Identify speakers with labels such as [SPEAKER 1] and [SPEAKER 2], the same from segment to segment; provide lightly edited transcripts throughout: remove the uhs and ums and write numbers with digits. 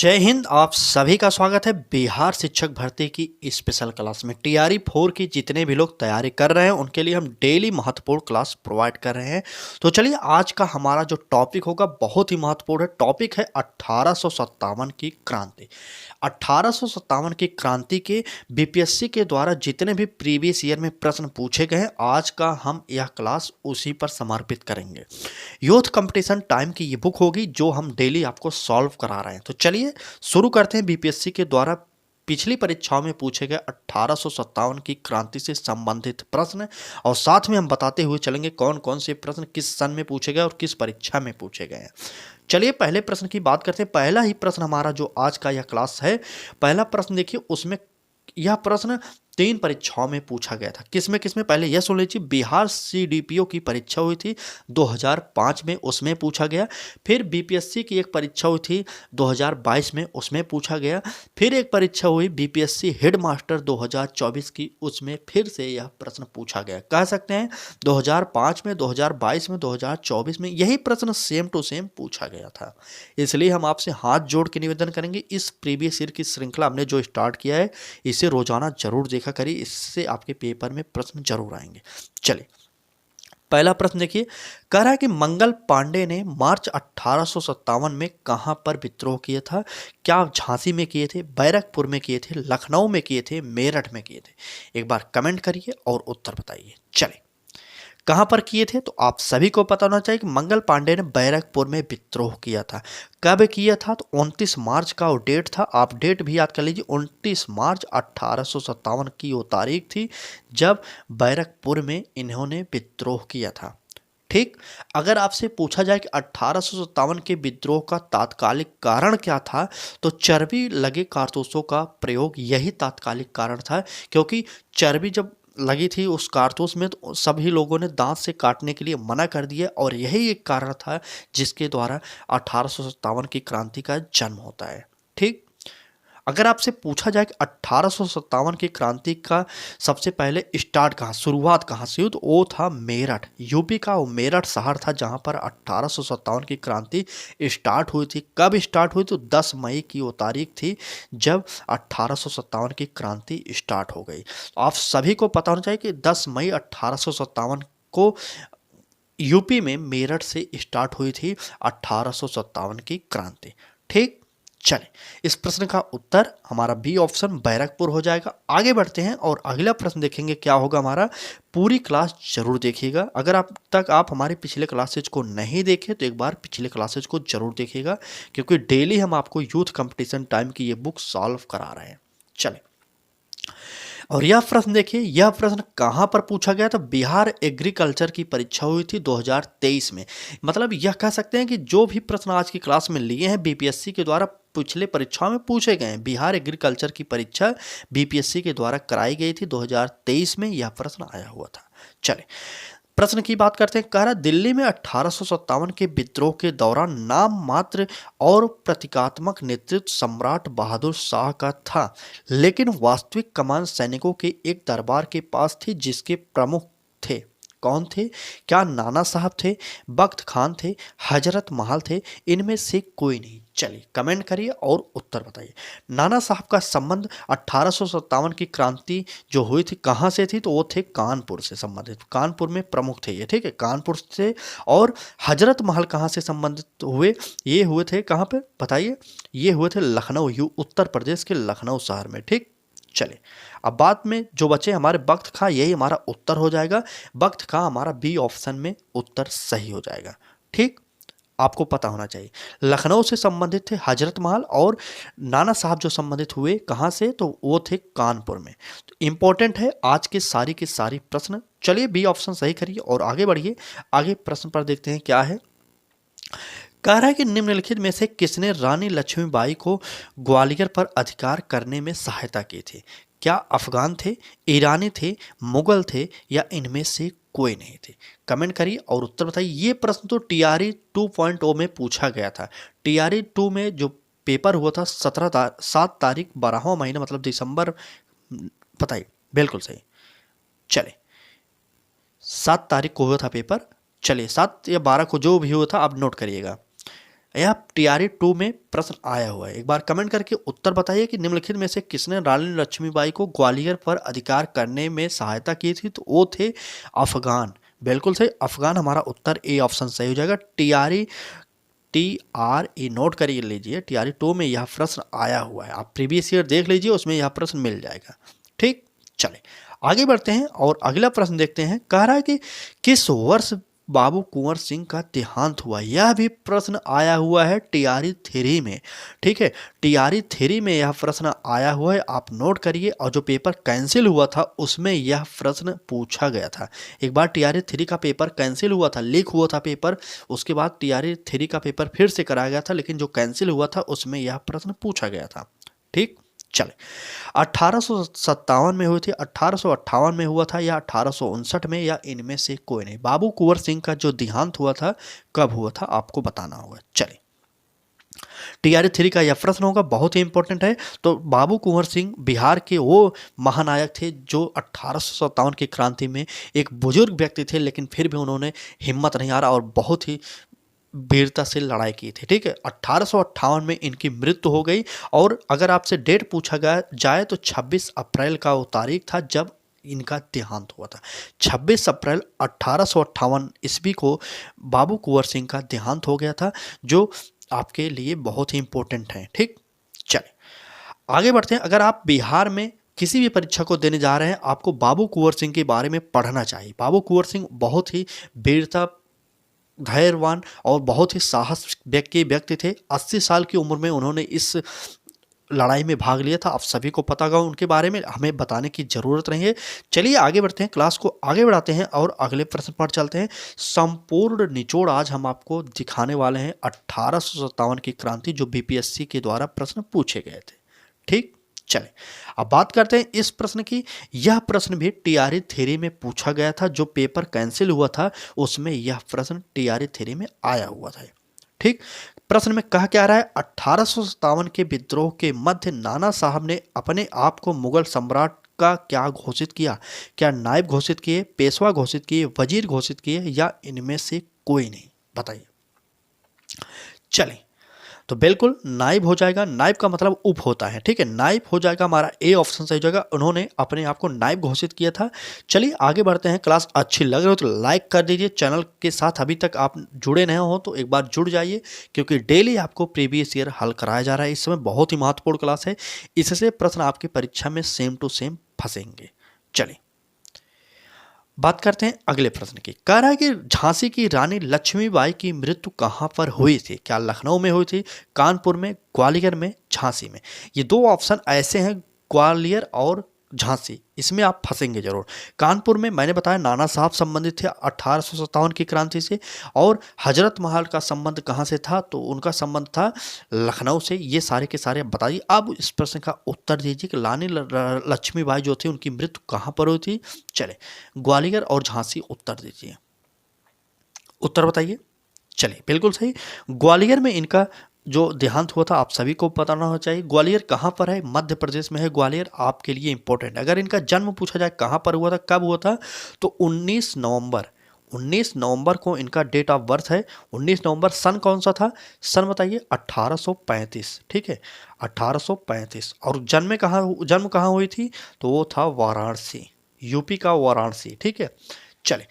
[SPEAKER 1] जय हिंद। आप सभी का स्वागत है बिहार शिक्षक भर्ती की स्पेशल क्लास में। टीआरई 4 की जितने भी लोग तैयारी कर रहे हैं उनके लिए हम डेली महत्वपूर्ण क्लास प्रोवाइड कर रहे हैं। तो चलिए, आज का हमारा जो टॉपिक होगा बहुत ही महत्वपूर्ण है। टॉपिक है 1857 की क्रांति। 1857 की क्रांति के बीपीएससी के द्वारा जितने भी प्रीवियस ईयर में प्रश्न पूछे गए हैं, आज का हम यह क्लास उसी पर समर्पित करेंगे। यूथ कंपटीशन टाइम की ये बुक होगी जो हम डेली आपको सॉल्व करा रहे हैं। तो चलिए शुरू करते हैं बीपीएससी के द्वारा पिछली परीक्षाओं में पूछे गए 1857 की क्रांति से संबंधित प्रश्न, और साथ में हम बताते हुए चलेंगे कौन कौन से प्रश्न किस सन में पूछे गए और किस परीक्षा में पूछे गए हैं। चलिए पहले प्रश्न की बात करते हैं। पहला ही प्रश्न हमारा जो आज का यह क्लास है, पहला प्रश्न देखिए, उसमें यह प्रश्न 3 परीक्षाओं में पूछा गया था। किसमें पहले यह सुन लीजिए। बिहार सीडीपीओ की परीक्षा हुई थी 2005 में, उसमें पूछा गया। फिर बीपीएससी की एक परीक्षा हुई थी 2022 में, उसमें पूछा गया। फिर एक परीक्षा हुई बीपीएससी हेडमास्टर 2024 की, उसमें फिर से यह प्रश्न पूछा गया। कह सकते हैं 2005 में, 2022 में, 2024 में यही प्रश्न सेम टू सेम पूछा गया था। इसलिए हम आपसे हाथ जोड़ के निवेदन करेंगे, इस प्रीवियस ईयर की श्रृंखला हमने जो स्टार्ट किया है इसे रोजाना जरूर देखा करिए, इससे आपके पेपर में प्रश्न जरूर आएंगे। चलिए पहला प्रश्न देखिए, कह रहा है कि मंगल पांडे ने मार्च 1857 में कहां पर विद्रोह किया था? क्या झांसी में किए थे, बैरकपुर में किए थे, लखनऊ में किए थे, मेरठ में किए थे? एक बार कमेंट करिए और उत्तर बताइए। चलिए कहां पर किए थे? तो आप सभी को पता होना चाहिए कि मंगल पांडे ने बैरकपुर में विद्रोह किया था। कब किया था? तो 29 मार्च का वो डेट था। आप डेट भी याद कर लीजिए, 29 मार्च 1857 की वो तारीख थी जब बैरकपुर में इन्होंने विद्रोह किया था। ठीक। अगर आपसे पूछा जाए कि 1857 के विद्रोह का तात्कालिक कारण क्या था, तो चर्बी लगे कारतूसों का प्रयोग यही तात्कालिक कारण था। क्योंकि चर्बी जब लगी थी उस कारतूस में तो सभी लोगों ने दांत से काटने के लिए मना कर दिया, और यही एक कारण था जिसके द्वारा 1857 की क्रांति का जन्म होता है। ठीक। अगर आपसे पूछा जाए कि 1857 की क्रांति का सबसे पहले स्टार्ट कहाँ, शुरुआत कहाँ से हुई, तो वो था मेरठ। यूपी का वो मेरठ शहर था जहाँ पर 1857 की क्रांति स्टार्ट हुई थी। कब स्टार्ट हुई? तो 10 मई की वो तारीख थी जब 1857 की क्रांति स्टार्ट हो गई। तो आप सभी को पता होना चाहिए कि 10 मई 1857 को यूपी में मेरठ से स्टार्ट हुई थी 1857 की क्रांति। ठीक। चले, इस प्रश्न का उत्तर हमारा बी ऑप्शन बैरकपुर हो जाएगा। आगे बढ़ते हैं और अगला प्रश्न देखेंगे क्या होगा हमारा। पूरी क्लास जरूर देखिएगा। अगर अब तक आप हमारे पिछले क्लासेज को नहीं देखे तो एक बार पिछले क्लासेज को जरूर देखिएगा, क्योंकि डेली हम आपको यूथ कंपटीशन टाइम की ये बुक सॉल्व करा रहे हैं। चले, और यह प्रश्न देखिए, यह प्रश्न कहां पर पूछा गया था? बिहार एग्रीकल्चर की परीक्षा हुई थी 2023 में। मतलब यह कह सकते हैं कि जो भी प्रश्न आज की क्लास में लिए हैं बीपीएससी के द्वारा पिछले परीक्षाओं में पूछे गए हैं। बिहार एग्रीकल्चर की परीक्षा बीपीएससी के द्वारा कराई गई थी 2023 में, यह प्रश्न आया हुआ था। चले प्रश्न की बात करते हैं। कह रहा दिल्ली में 1857 के विद्रोह के दौरान नाम मात्र और प्रतीकात्मक नेतृत्व सम्राट बहादुर शाह का था, लेकिन वास्तविक कमान सैनिकों के एक दरबार के पास थी जिसके प्रमुख थे। कौन थे? क्या नाना साहब थे, बख्त खान थे, हजरत महल थे? इनमें से कोई नहीं। चलिए कमेंट करिए और उत्तर बताइए। नाना साहब का संबंध 1857 की क्रांति जो हुई थी कहाँ से थी? तो वो थे कानपुर से संबंधित, कानपुर में प्रमुख थे ये। ठीक है, कानपुर से। और हजरत महल कहाँ से संबंधित हुए? ये हुए थे कहाँ पे बताइए? ये हुए थे लखनऊ, उत्तर प्रदेश के लखनऊ शहर में। ठीक। चले, अब बाद में जो बचे हमारे बख्त खां, यही हमारा उत्तर हो जाएगा। बख्त खां हमारा बी ऑप्शन में उत्तर सही हो जाएगा। ठीक, आपको पता होना चाहिए। लखनऊ से संबंधित थे हजरत महल, और नाना साहब जो संबंधित हुए कहाँ से? तो वो थे कानपुर में। तो इंपॉर्टेंट है आज के सारी प्रश्न। चलिए बी ऑप्शन सही करिए और आगे बढ़िए। आगे प्रश्न पर देखते हैं क्या है। कह रहा है कि निम्नलिखित में से किसने रानी लक्ष्मीबाई को ग्वालियर पर अधिकार करने में सहायता की थी? क्या अफगान थे, ईरानी थे, मुगल थे, या इनमें से कोई नहीं थे? कमेंट करिए और उत्तर बताइए। ये प्रश्न तो टीआरई 2.0 में पूछा गया था। टीआरई 2 में जो पेपर हुआ था 7 तारीख 12वां महीना मतलब दिसंबर, बताइए। बिल्कुल सही। चले, 7 तारीख को हुआ था पेपर। चलिए 7 या 12 को जो भी हुआ था आप नोट करिएगा। यह टीआरई 2 में प्रश्न आया हुआ है। एक बार कमेंट करके उत्तर बताइए कि निम्नलिखित में से किसने रानी लक्ष्मीबाई को ग्वालियर पर अधिकार करने में सहायता की थी। तो वो थे अफगान। बिल्कुल सही, अफगान हमारा उत्तर ए ऑप्शन सही हो जाएगा। TRE नोट करिए लीजिए, TRE 2 में यह प्रश्न आया हुआ है। आप प्रीवियस ईयर देख लीजिए, उसमें यह प्रश्न मिल जाएगा। ठीक, चले आगे बढ़ते हैं और अगला प्रश्न देखते हैं। कह रहा है कि किस वर्ष बाबू कुंवर सिंह का देहांत हुआ। यह भी प्रश्न आया हुआ है TRE 3 में। ठीक है, TRE 3 में यह प्रश्न आया हुआ है, आप नोट करिए। और जो पेपर कैंसिल हुआ था उसमें यह प्रश्न पूछा गया था। एक बार TRE 3 का पेपर कैंसिल हुआ था, लीक हुआ था पेपर, उसके बाद TRE 3 का पेपर फिर से कराया गया था, लेकिन जो कैंसिल हुआ था उसमें यह प्रश्न पूछा गया था। ठीक, चले 1857 में हुई थी, 1858 में हुआ था, या 1859 में, या इनमें से कोई नहीं। बाबू कुंवर सिंह का जो देहांत हुआ था कब हुआ था आपको बताना होगा। चलिए TRE 3 का यह प्रश्न होगा, बहुत ही इंपॉर्टेंट है। तो बाबू कुंवर सिंह बिहार के वो महानायक थे जो 1857 की क्रांति में एक बुजुर्ग व्यक्ति थे, लेकिन फिर भी उन्होंने हिम्मत नहीं हारा और बहुत ही वीरता से लड़ाई की थी। ठीक है, 1858 में इनकी मृत्यु हो गई। और अगर आपसे डेट पूछा गया जाए तो 26 अप्रैल का वो तारीख था जब इनका देहांत हुआ था। 26 अप्रैल 1858 ईस्वी को बाबू कुंवर सिंह का देहांत हो गया था, जो आपके लिए बहुत ही इंपॉर्टेंट है। ठीक, चले आगे बढ़ते हैं। अगर आप बिहार में किसी भी परीक्षा को देने जा रहे हैं, आपको बाबू कुंवर सिंह के बारे में पढ़ना चाहिए। बाबू कुंवर सिंह बहुत ही वीरता, धैर्यवान और बहुत ही साहस व्यक्ति थे। 80 साल की उम्र में उन्होंने इस लड़ाई में भाग लिया था। आप सभी को पता होगा उनके बारे में, हमें बताने की जरूरत नहीं है। चलिए आगे बढ़ते हैं, क्लास को आगे बढ़ाते हैं और अगले प्रश्न पर चलते हैं। संपूर्ण निचोड़ आज हम आपको दिखाने वाले हैं 1857 की क्रांति, जो BPSC के द्वारा प्रश्न पूछे गए थे। ठीक, चले अब बात करते हैं इस प्रश्न की। यह प्रश्न भी TRE 3 में पूछा गया था। जो पेपर कैंसिल हुआ था उसमें यह प्रश्न TRE 3 में आया हुआ था। ठीक, प्रश्न में कहा क्या रहा है, 1857 के विद्रोह के मध्य नाना साहब ने अपने आप को मुगल सम्राट का क्या घोषित किया। क्या नायब घोषित किए, पेशवा घोषित किए, वजीर घोषित किए, या इनमें से कोई नहीं। बताइए। चलें, तो बिल्कुल नाइब हो जाएगा। नाइब का मतलब उप होता है। ठीक है, नाइब हो जाएगा, हमारा ए ऑप्शन सही हो जाएगा। उन्होंने अपने आप को नाइब घोषित किया था। चलिए आगे बढ़ते हैं। क्लास अच्छी लग रही हो तो लाइक कर दीजिए। चैनल के साथ अभी तक आप जुड़े नहीं हो तो एक बार जुड़ जाइए, क्योंकि डेली आपको प्रीवियस ईयर हल कराया जा रहा है। इस समय बहुत ही महत्वपूर्ण क्लास है, इससे प्रश्न आपकी परीक्षा में सेम टू सेम फंसेंगे। चलिए बात करते हैं अगले प्रश्न की। कह रहा है कि झांसी की रानी लक्ष्मीबाई की मृत्यु कहाँ पर हुई थी। क्या लखनऊ में हुई थी, कानपुर में, ग्वालियर में, झांसी में। ये दो ऑप्शन ऐसे हैं, ग्वालियर और झांसी, इसमें आप फंसेंगे जरूर। कानपुर में मैंने बताया नाना साहब संबंधित थे 1857 की क्रांति से। और हजरत महल का संबंध कहाँ से था, तो उनका संबंध था लखनऊ से। ये सारे के सारे बताइए। अब इस प्रश्न का उत्तर दीजिए कि रानी लक्ष्मीबाई जो थी उनकी मृत्यु कहाँ पर हुई थी। चले ग्वालियर और झांसी उत्तर दीजिए, उत्तर बताइए। चलिए बिल्कुल सही, ग्वालियर में इनका जो देहांत हुआ था आप सभी को बताना होना चाहिए। ग्वालियर कहाँ पर है, मध्य प्रदेश में है ग्वालियर, आपके लिए इंपॉर्टेंट। अगर इनका जन्म पूछा जाए कहाँ पर हुआ था, कब हुआ था, तो 19 नवंबर को इनका डेट ऑफ बर्थ है। 19 नवंबर, सन कौन सा था, सन बताइए 1835। ठीक है, 1835। और जन्म कहाँ हुई थी, तो वो था वाराणसी, यूपी का वाराणसी। ठीक है, चले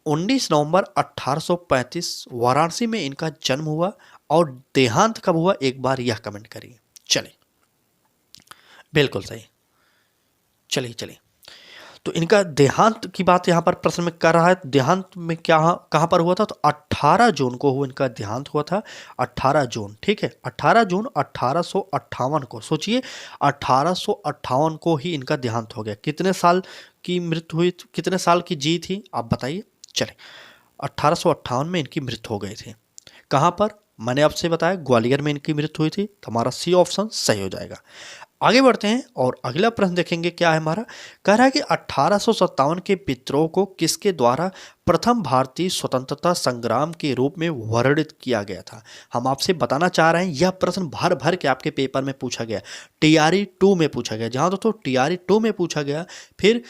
[SPEAKER 1] 19 नवंबर 1835 वाराणसी में इनका जन्म हुआ। और देहांत कब हुआ एक बार यह कमेंट करिए। चलिए बिल्कुल सही। चलिए तो इनका देहांत की बात यहाँ पर प्रश्न में कर रहा है। देहांत में क्या कहाँ पर हुआ था, तो 18 जून को इनका देहांत हुआ था। 18 जून, ठीक है, 18 जून 1858 को। सोचिए 1858 को ही इनका देहांत हो गया। कितने साल की मृत्यु हुई, कितने साल की जी थी आप बताइए। चले 1858 में इनकी मृत्यु हो गई थी। कहाँ पर, मैंने आपसे बताया ग्वालियर में इनकी मृत्यु हुई थी। तो हमारा सी ऑप्शन सही हो जाएगा। आगे बढ़ते हैं और अगला प्रश्न देखेंगे क्या है हमारा। कह रहा है कि 1857 के विद्रोह को किसके द्वारा प्रथम भारतीय स्वतंत्रता संग्राम के रूप में वर्णित किया गया था। हम आपसे बताना चाह रहे हैं, यह प्रश्न भर भर के आपके पेपर में पूछा गया। TRE 2 में पूछा गया, जहाँ दोस्तों TRE 2 में पूछा गया, फिर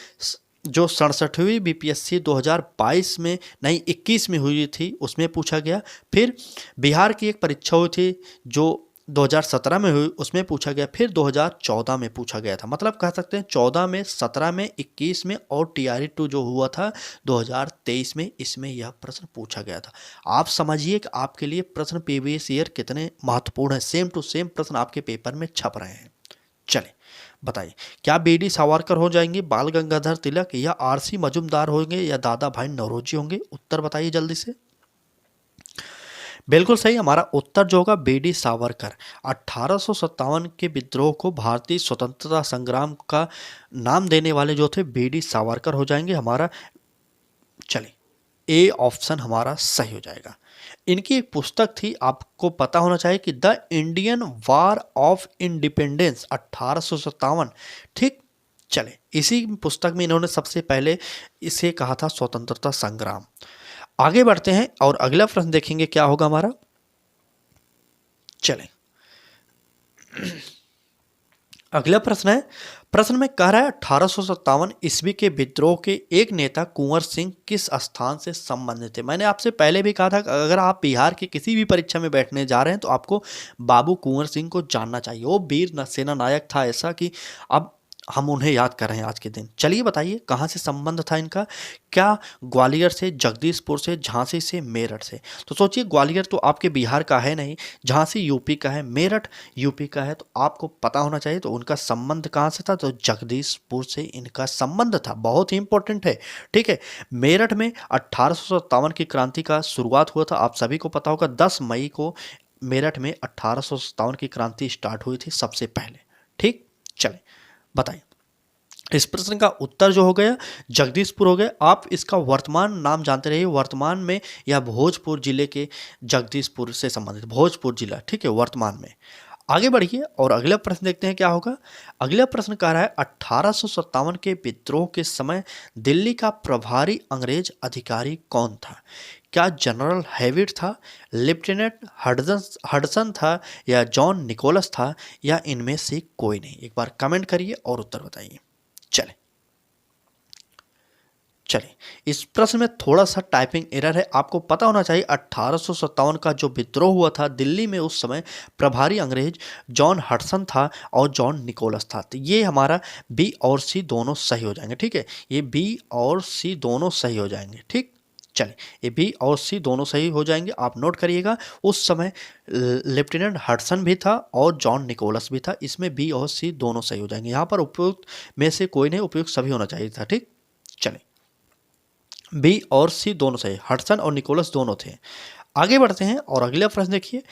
[SPEAKER 1] जो 67वीं बीपीएससी 2022 में नहीं 21 में हुई थी उसमें पूछा गया। फिर बिहार की एक परीक्षा हुई थी जो 2017 में हुई उसमें पूछा गया। फिर 2014 में पूछा गया था, मतलब कह सकते हैं 14 में, 17 में, 21 में और टीआरई 2 जो हुआ था 2023 में, इसमें यह प्रश्न पूछा गया था। आप समझिए कि आपके लिए प्रश्न प्रीवियस ईयर कितने महत्वपूर्ण है। सेम टू सेम प्रश्न आपके पेपर में छप रहे हैं। चले बताइए, क्या बीडी सावरकर हो जाएंगे, बाल गंगाधर तिलक, या आरसी मजूमदार होंगे, या दादा भाई नौरोजी होंगे? उत्तर बताइए जल्दी से। बिल्कुल सही, हमारा उत्तर जो होगा बीडी सावरकर। 1857 के विद्रोह को भारतीय स्वतंत्रता संग्राम का नाम देने वाले जो थे बीडी सावरकर हो जाएंगे हमारा। चलिए, ए ऑप्शन हमारा सही हो जाएगा। इनकी एक पुस्तक थी, आपको पता होना चाहिए कि the Indian war of independence 1857। ठीक, चले, इसी पुस्तक में इन्होंने सबसे पहले इसे कहा था स्वतंत्रता संग्राम। आगे बढ़ते हैं और अगला प्रश्न देखेंगे क्या होगा हमारा। चलें, अगला प्रश्न है, प्रश्न में कह रहा है 1857 ईस्वी के विद्रोह के एक नेता कुंवर सिंह किस स्थान से संबंधित थे। मैंने आपसे पहले भी कहा था कि अगर आप बिहार की किसी भी परीक्षा में बैठने जा रहे हैं तो आपको बाबू कुंवर सिंह को जानना चाहिए। वो वीर सेना नायक था, ऐसा कि अब हम उन्हें याद कर रहे हैं आज के दिन। चलिए बताइए कहाँ से संबंध था इनका। क्या ग्वालियर से, जगदीशपुर से, झांसी से, मेरठ से? तो सोचिए, ग्वालियर तो आपके बिहार का है नहीं, झांसी यूपी का है, मेरठ यूपी का है, तो आपको पता होना चाहिए। तो उनका संबंध कहाँ से था? तो जगदीशपुर से इनका संबंध था। बहुत ही इंपॉर्टेंट है। ठीक है, मेरठ में 1857 की क्रांति का शुरुआत हुआ था। आप सभी को पता होगा 10 मई को मेरठ में 1857 की क्रांति स्टार्ट हुई थी सबसे पहले। ठीक, चले बताइए, इस प्रश्न का उत्तर जो हो गया जगदीशपुर हो गया। आप इसका वर्तमान नाम जानते रहिए, वर्तमान में यह भोजपुर जिले के जगदीशपुर से संबंधित, भोजपुर जिला। ठीक है, वर्तमान में। आगे बढ़िए और अगला प्रश्न देखते हैं क्या होगा। अगला प्रश्न कह रहा है 1857 के विद्रोह के समय दिल्ली का प्रभारी अंग्रेज अधिकारी कौन था? क्या जनरल हैविट था, लेफ्टिनेंट हडसन था, या जॉन निकोलस था, या इनमें से कोई नहीं? एक बार कमेंट करिए और उत्तर बताइए। चले चले, इस प्रश्न में थोड़ा सा टाइपिंग एरर है। आपको पता होना चाहिए 1857 का जो विद्रोह हुआ था दिल्ली में, उस समय प्रभारी अंग्रेज जॉन हडसन था और जॉन निकोलस था। तो ये हमारा बी और सी दोनों सही हो जाएंगे। ठीक है, ये बी और सी दोनों सही हो जाएंगे। ठीक, चलिए, ये बी और सी दोनों सही हो जाएंगे। आप नोट करिएगा, उस समय लेफ्टिनेंट हडसन भी था और जॉन निकोलस भी था। इसमें बी और सी दोनों सही हो जाएंगे। यहाँ पर उपयुक्त में से कोई नहीं, उपयुक्त सभी होना चाहिए था। ठीक, चलिए, बी और सी दोनों सही, हडसन और निकोलस दोनों थे। आगे बढ़ते हैं और अगला प्रश्न देखिए।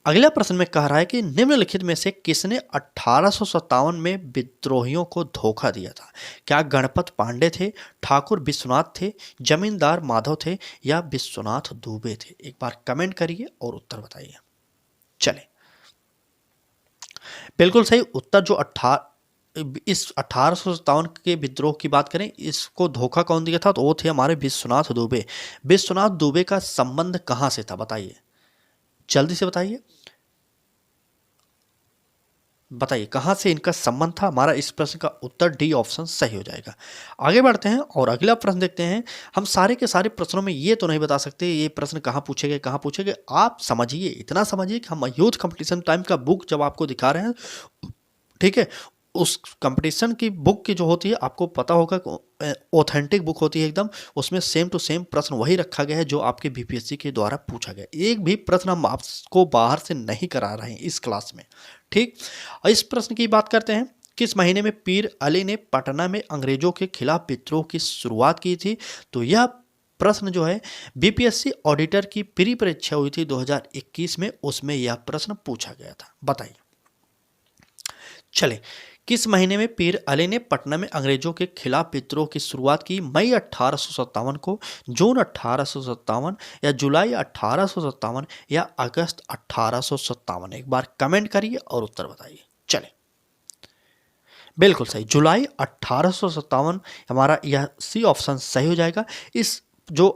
[SPEAKER 1] अगला प्रश्न में कह रहा है कि निम्नलिखित में से किसने 1857 में विद्रोहियों को धोखा दिया था? क्या गणपत पांडे थे, ठाकुर विश्वनाथ थे, जमींदार माधव थे, या विश्वनाथ दुबे थे? एक बार कमेंट करिए और उत्तर बताइए। चले, बिल्कुल सही उत्तर जो इस 1857 के विद्रोह की बात करें, इसको धोखा कौन दिया था? तो वो थे हमारे विश्वनाथ दुबे। विश्वनाथ दुबे का संबंध कहां से था बताइए, जल्दी से बताइए, बताइए कहां से इनका संबंध था? हमारा इस प्रश्न का उत्तर डी ऑप्शन सही हो जाएगा। आगे बढ़ते हैं और अगला प्रश्न देखते हैं। हम सारे के सारे प्रश्नों में ये तो नहीं बता सकते ये प्रश्न कहां पूछे गए, कहां पूछे गए। आप समझिए, इतना समझिए कि हम यूथ कंपटीशन टाइम का बुक जब आपको दिखा रहे हैं, ठीक है, उस कंपटीशन की बुक की जो होती है, आपको पता होगा ऑथेंटिक बुक होती है एकदम, उसमें सेम टू सेम प्रश्न वही रखा गया है जो आपके बीपीएससी के द्वारा पूछा गया। एक भी प्रश्न हम आपको बाहर से नहीं करा रहे हैं इस क्लास में। ठीक, इस प्रश्न की बात करते हैं। किस महीने में पीर अली ने पटना में अंग्रेजों के खिलाफ विद्रोह की शुरुआत की थी? तो यह प्रश्न जो है बीपीएससी ऑडिटर की प्री परीक्षा हुई थी 2021 में, उसमें यह प्रश्न पूछा गया था। बताइए, चले, किस महीने में पीर अली ने पटना में अंग्रेजों के खिलाफ विद्रोह की शुरुआत की? मई 1857 को, जून 1857, या जुलाई 1857, या अगस्त 1857? एक बार कमेंट करिए और उत्तर बताइए। चले, बिल्कुल सही, जुलाई 1857 हमारा यह सी ऑप्शन सही हो जाएगा। इस जो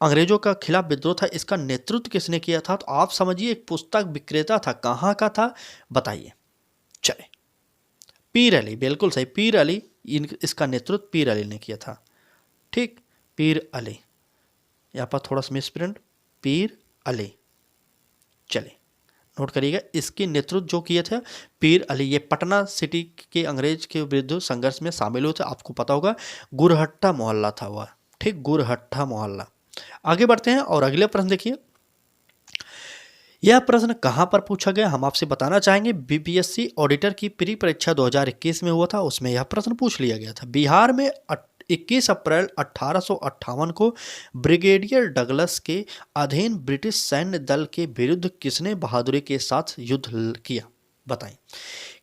[SPEAKER 1] अंग्रेजों का खिलाफ विद्रोह था, इसका नेतृत्व किसने किया था? तो आप समझिए, एक पुस्तक विक्रेता था, कहाँ का था बताइए। चले, पीर अली, बिल्कुल सही, पीर अली इसका नेतृत्व पीर अली ने किया था। ठीक, पीर अली, यहाँ पर थोड़ा सा मिसप्रिंट, पीर अली। चलिए नोट करिएगा, इसके नेतृत्व जो किए थे पीर अली। ये पटना सिटी के अंग्रेज के विरुद्ध संघर्ष में शामिल हुए थे। आपको पता होगा गुरहट्टा मोहल्ला था वह। ठीक, गुरहट्टा मोहल्ला। आगे बढ़ते हैं और अगले प्रश्न देखिए। यह प्रश्न कहां पर पूछा गया हम आपसे बताना चाहेंगे। बीपीएससी ऑडिटर की प्री परीक्षा 2021 में हुआ था, उसमें यह प्रश्न पूछ लिया गया था। बिहार में 21 अप्रैल 1858 को ब्रिगेडियर डगलस के अधीन ब्रिटिश सैन्य दल के विरुद्ध किसने बहादुरी के साथ युद्ध किया? बताएं।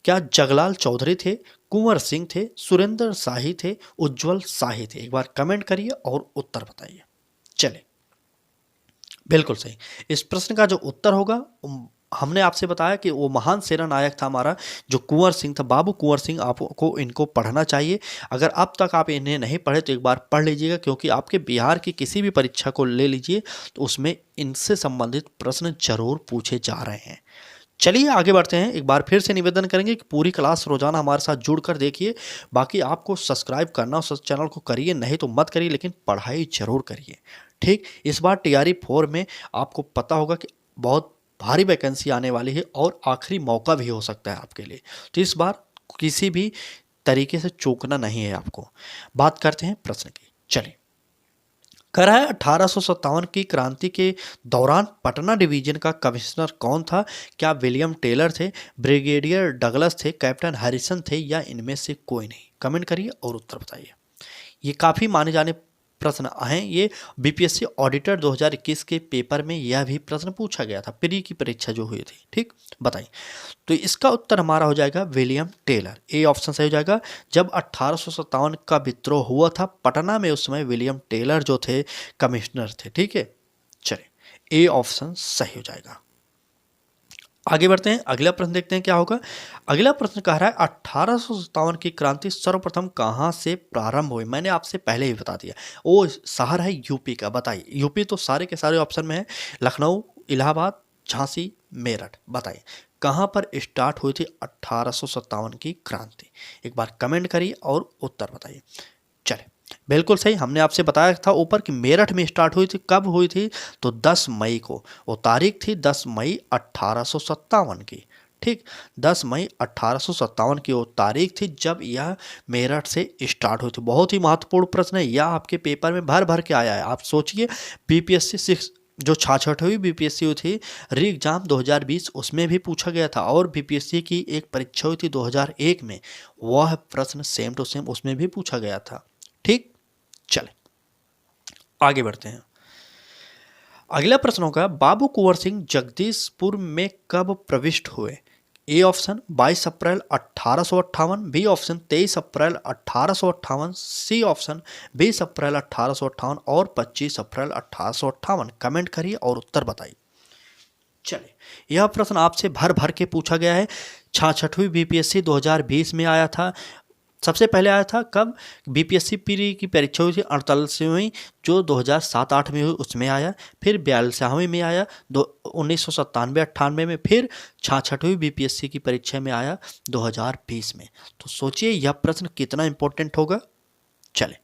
[SPEAKER 1] क्या जगलाल चौधरी थे, कुंवर सिंह थे, सुरेंद्र शाही थे, उज्जवल शाही थे? एक बार कमेंट करिए और उत्तर बताइए। चले, बिल्कुल सही। इस प्रश्न का जो उत्तर होगा, हमने आपसे बताया कि वो महान सेना नायक था हमारा जो कुंवर सिंह था, बाबू कुंवर सिंह। आपको इनको पढ़ना चाहिए। अगर अब तक आप इन्हें नहीं पढ़े तो एक बार पढ़ लीजिएगा, क्योंकि आपके बिहार की किसी भी परीक्षा को ले लीजिए तो उसमें इनसे संबंधित प्रश्न जरूर पूछे जा रहे हैं। चलिए आगे बढ़ते हैं। एक बार फिर से निवेदन करेंगे कि पूरी क्लास रोजाना हमारे साथ जुड़कर देखिए। बाकी आपको सब्सक्राइब करना, उस चैनल को करिए, नहीं तो मत करिए, लेकिन पढ़ाई जरूर करिए। ठीक, इस बार टीआरई 4 में आपको पता होगा कि बहुत भारी वैकेंसी आने वाली है और आखिरी मौका भी हो सकता है आपके लिए। तो इस बार किसी भी तरीके से चूकना नहीं है आपको। बात करते हैं प्रश्न की। चलिए, कह रहा है 1857 की क्रांति के दौरान पटना डिवीजन का कमिश्नर कौन था? क्या विलियम टेलर थे, ब्रिगेडियर डगलस थे, कैप्टन हैरिसन थे, या इनमें से कोई नहीं? कमेंट करिए और उत्तर बताइए। ये काफ़ी माने जाने प्रश्न हैं। ये बीपीएससी ऑडिटर 2021 के पेपर में यह भी प्रश्न पूछा गया था, प्री की परीक्षा जो हुई थी। ठीक, बताइए। तो इसका उत्तर हमारा हो जाएगा विलियम टेलर। ए ऑप्शन सही हो जाएगा। जब 1857 का विद्रोह हुआ था पटना में, उस समय विलियम टेलर जो थे कमिश्नर थे। ठीक है, चलिए ए ऑप्शन सही हो जाएगा। आगे बढ़ते हैं, अगला प्रश्न देखते हैं क्या होगा। अगला प्रश्न कह रहा है 1857 की क्रांति सर्वप्रथम कहां से प्रारंभ हुई? मैंने आपसे पहले ही बता दिया, वो शहर है यूपी का। बताइए। यूपी तो सारे के सारे ऑप्शन में है, लखनऊ, इलाहाबाद, झांसी, मेरठ। बताइए कहां पर स्टार्ट हुई थी 1857 की क्रांति? एक बार कमेंट करिए और उत्तर बताइए। चले, बिल्कुल सही। हमने आपसे बताया था ऊपर कि मेरठ में स्टार्ट हुई थी। कब हुई थी? तो 10 मई को। वो तारीख थी 10 मई 1857 की। ठीक, 10 मई 1857 की वो तारीख थी जब यह मेरठ से स्टार्ट हुई थी। बहुत ही महत्वपूर्ण प्रश्न है, यह आपके पेपर में भर भर के आया है। आप सोचिए, बीपीएससी 6 जो 66वीं बीपीएससी हुई थी री एग्जाम 2020, उसमें भी पूछा गया था। और बीपीएससी की एक परीक्षा हुई थी 2001 में, वह प्रश्न सेम टू सेम उसमें भी पूछा गया था। ठीक, चले आगे बढ़ते हैं। अगला प्रश्न होगा, बाबू कुंवर सिंह जगदीशपुर में कब प्रविष्ट हुए? ए ऑप्शन 22 अप्रैल 1858, बी ऑप्शन 23 अप्रैल 1858, सी ऑप्शन 20 अप्रैल 1858 और 25 अप्रैल 1858। कमेंट करिए और उत्तर बताइए। चलिए, यह प्रश्न आपसे भर भर के पूछा गया है। 66वीं बीपीएससी 2020 में आया था। सबसे पहले आया था कब? बीपीएससी प्री की परीक्षा हुई थी 48वीं, जो 2007-8 में हुई, उसमें आया। फिर 42वीं में आया 1997-98 में। फिर 66वीं बीपीएससी की परीक्षा में आया 2020 में। तो सोचिए यह प्रश्न कितना इंपॉर्टेंट होगा। चले,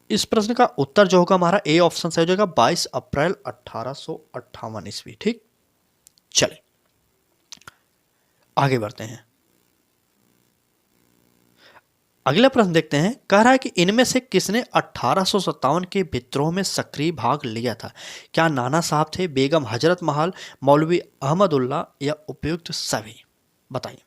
[SPEAKER 1] इस प्रश्न का उत्तर जो होगा हमारा ए ऑप्शन सही हो जाएगा, 22 अप्रैल 1858 ईस्वी। ठीक, चले आगे बढ़ते हैं। अगला प्रश्न देखते हैं। कह रहा है कि इनमें से किसने 1857 के विद्रोह में सक्रिय भाग लिया था? क्या नाना साहब थे, बेगम हजरत महल, मौलवी अहमदुल्ला, या उपयुक्त सभी? बताइए।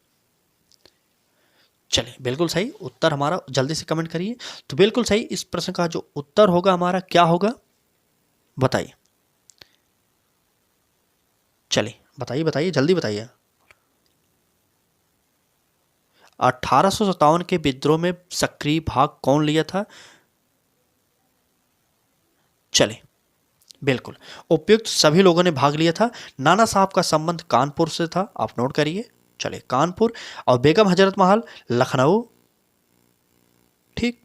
[SPEAKER 1] चलिए, बिल्कुल सही उत्तर हमारा, जल्दी से कमेंट करिए। तो बिल्कुल सही, इस प्रश्न का जो उत्तर होगा हमारा क्या होगा? बताइए। चलिए बताइए, बताइए, जल्दी बताइए। 1857 के विद्रोह में सक्रिय भाग कौन लिया था? चले, बिल्कुल उपयुक्त सभी लोगों ने भाग लिया था। नाना साहब का संबंध कानपुर से था, आप नोट करिए। चले, कानपुर। और बेगम हजरत महल लखनऊ। ठीक,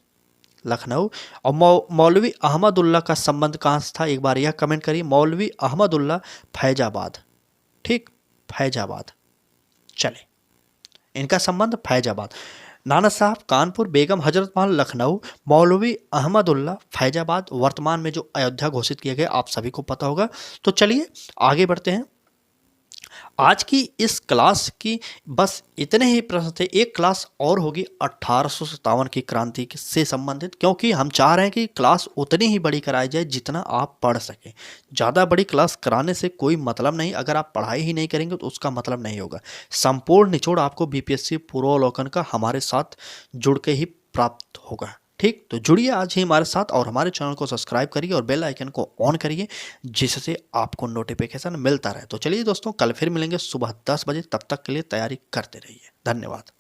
[SPEAKER 1] लखनऊ। और मौलवी अहमदुल्ला का संबंध कहाँ से था? एक बार यह कमेंट करिए। मौलवी अहमदुल्ला फैजाबाद। ठीक, फैजाबाद। चले, इनका संबंध फैजाबाद। नाना साहब कानपुर, बेगम हजरत महल लखनऊ, मौलवी अहमदुल्ला फैजाबाद, वर्तमान में जो अयोध्या घोषित किए गए आप सभी को पता होगा। तो चलिए आगे बढ़ते हैं। आज की इस क्लास की बस इतने ही प्रश्न थे। एक क्लास और होगी 1857 की क्रांति से संबंधित, क्योंकि हम चाह रहे हैं कि क्लास उतनी ही बड़ी कराई जाए जितना आप पढ़ सकें। ज़्यादा बड़ी क्लास कराने से कोई मतलब नहीं, अगर आप पढ़ाई ही नहीं करेंगे तो उसका मतलब नहीं होगा। संपूर्ण निचोड़ आपको बीपीएससी पूर्वावलोकन का हमारे साथ जुड़ के ही प्राप्त होगा। ठीक, तो जुड़िए आज ही हमारे साथ और हमारे चैनल को सब्सक्राइब करिए और बेल आइकन को ऑन करिए, जिससे आपको नोटिफिकेशन मिलता रहे। तो चलिए दोस्तों, कल फिर मिलेंगे सुबह 10 बजे। तब तक के लिए तैयारी करते रहिए। धन्यवाद।